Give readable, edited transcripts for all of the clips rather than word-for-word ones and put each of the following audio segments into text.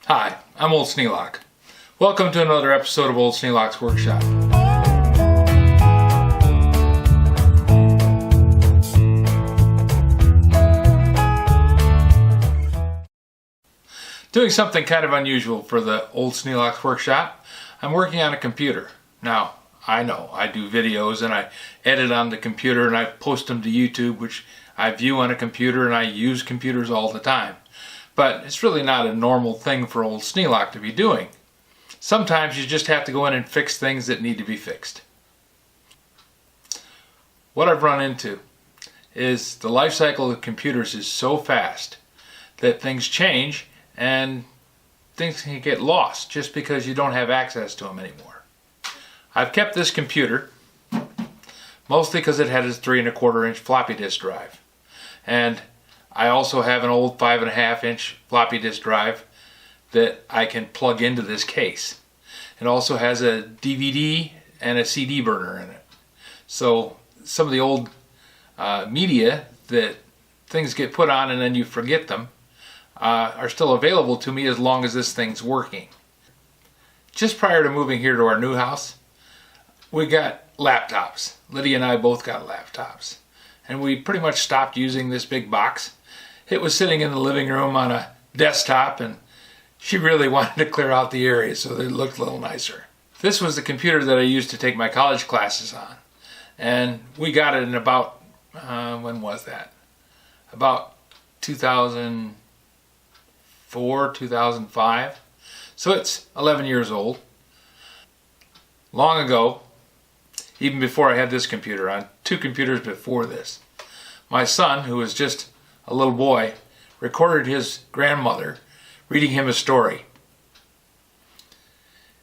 Hi, I'm Old Sneelock. Welcome to another episode of Old Sneelock's Workshop. Doing something kind of unusual for the Old Sneelock's Workshop. I'm working on a computer. Now, I know I do videos and I edit on the computer and I post them to YouTube, which I view on a computer, and I use computers all the time. But it's really not a normal thing for Old Sneelock to be doing. Sometimes you just have to go in and fix things that need to be fixed. What I've run into is the life cycle of computers is so fast that things change and things can get lost just because you don't have access to them anymore. I've kept this computer mostly because it had a 3 1/4 inch floppy disk drive. And I also have an old 5 1/2 inch floppy disk drive that I can plug into this case. It also has a DVD and a CD burner in it. So some of the old media that things get put on and then you forget them are still available to me as long as this thing's working. Just prior to moving here to our new house, we got laptops. Lydia and I both got laptops. And we pretty much stopped using this big box. It was sitting in the living room on a desktop, and she really wanted to clear out the area so that it looked a little nicer. This was the computer that I used to take my college classes on. And we got it in about, when was that? About 2004, 2005. So it's 11 years old. Long ago, even before I had this computer, on 2 computers before this, my son, who was just a little boy, recorded his grandmother reading him a story.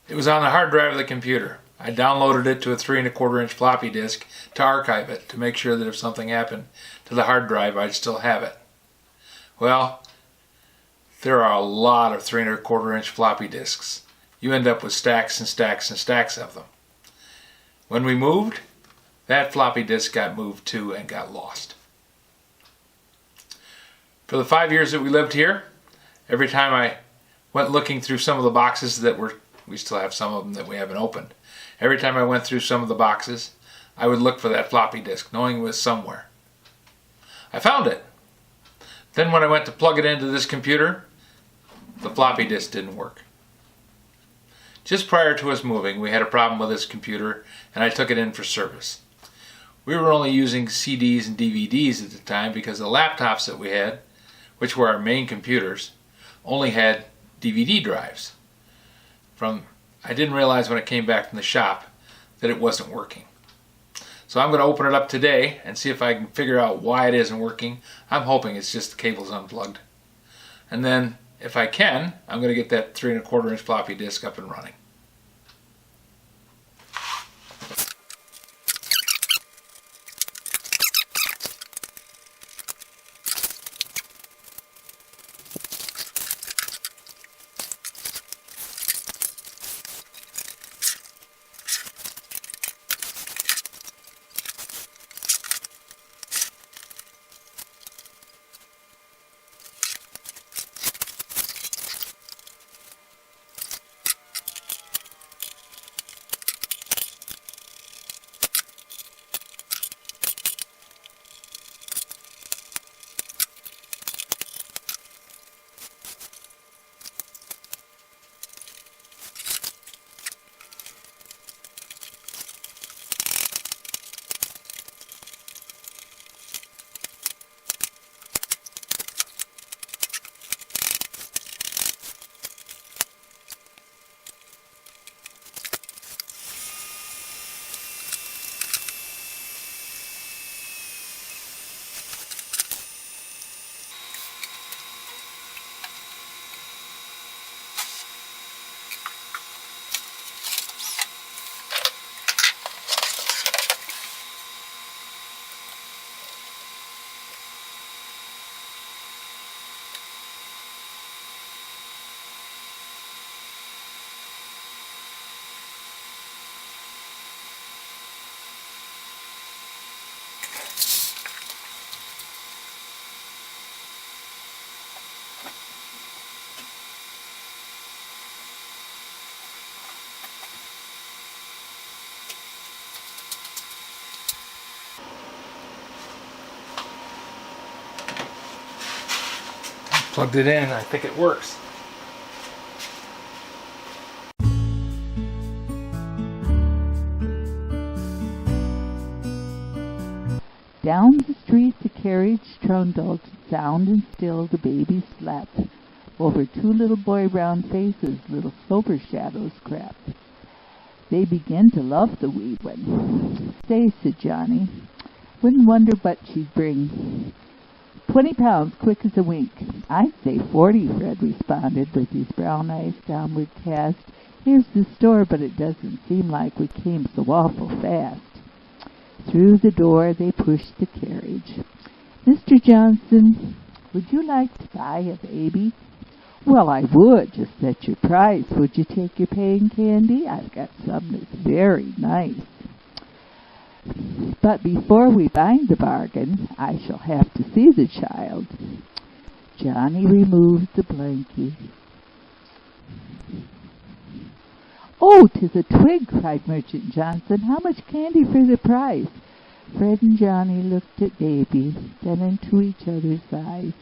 It was on the hard drive of the computer. I downloaded it to a 3 1/4 inch floppy disk to archive it, to make sure that if something happened to the hard drive, I'd still have it. Well, there are a lot of 3 1/4 inch floppy disks. You end up with stacks and stacks and stacks of them. When we moved, that floppy disk got moved too and got lost. For the 5 years that we lived here, every time I went looking through some of the boxes that we still have some of them that we haven't opened. Every time I went through some of the boxes, I would look for that floppy disk, knowing it was somewhere. I found it. Then when I went to plug it into this computer, the floppy disk didn't work. Just prior to us moving, we had a problem with this computer, and I took it in for service. We were only using CDs and DVDs at the time because the laptops that we had, which were our main computers, only had DVD drives. I didn't realize when it came back from the shop that it wasn't working. So I'm going to open it up today and see if I can figure out why it isn't working. I'm hoping it's just the cable's unplugged. And then, if I can, I'm going to get that 3 1/4 inch floppy disk up and running. Plugged it in, I think it works. Down the street the carriage trundled, sound and still the baby slept. Over two little boy round faces little silver shadows crept. They began to love the wee one. "Say," said Johnny, "wouldn't wonder what she'd bring." "20 pounds, quick as a wink." "I'd say 40, Fred responded with his brown eyes downward cast. "Here's the store, but it doesn't seem like we came so awful fast." Through the door they pushed the carriage. "Mr. Johnson, would you like to buy a baby?" "Well, I would, just at your price. Would you take your pay in candy? I've got some that's very nice. But before we bind the bargain, I shall have to see the child." Johnny removed the blankie. "Oh, 'tis a twig!" cried Merchant Johnson. "How much candy for the price?" Fred and Johnny looked at Baby, then into each other's eyes.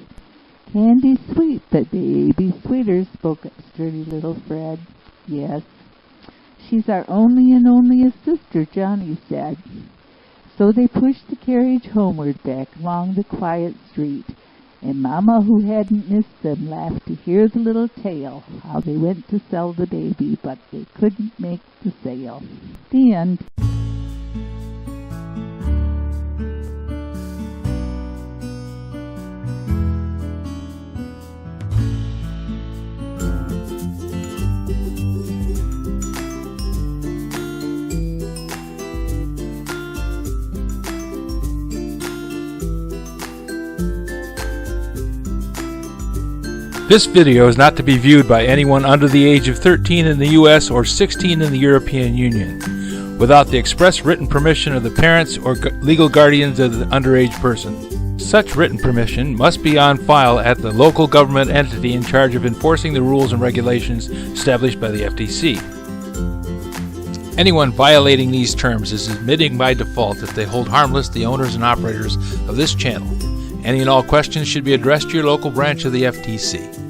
"Candy's sweet, but baby's sweeter," spoke up sturdy little Fred. "Yes, she's our only and onlyest sister," Johnny said. So they pushed the carriage homeward back along the quiet street, and Mama, who hadn't missed them, laughed to hear the little tale, how they went to sell the baby, but they couldn't make the sale. The end. This video is not to be viewed by anyone under the age of 13 in the U.S. or 16 in the European Union, without the express written permission of the parents or legal guardians of the underage person. Such written permission must be on file at the local government entity in charge of enforcing the rules and regulations established by the FTC. Anyone violating these terms is admitting by default that they hold harmless the owners and operators of this channel. Any and all questions should be addressed to your local branch of the FTC.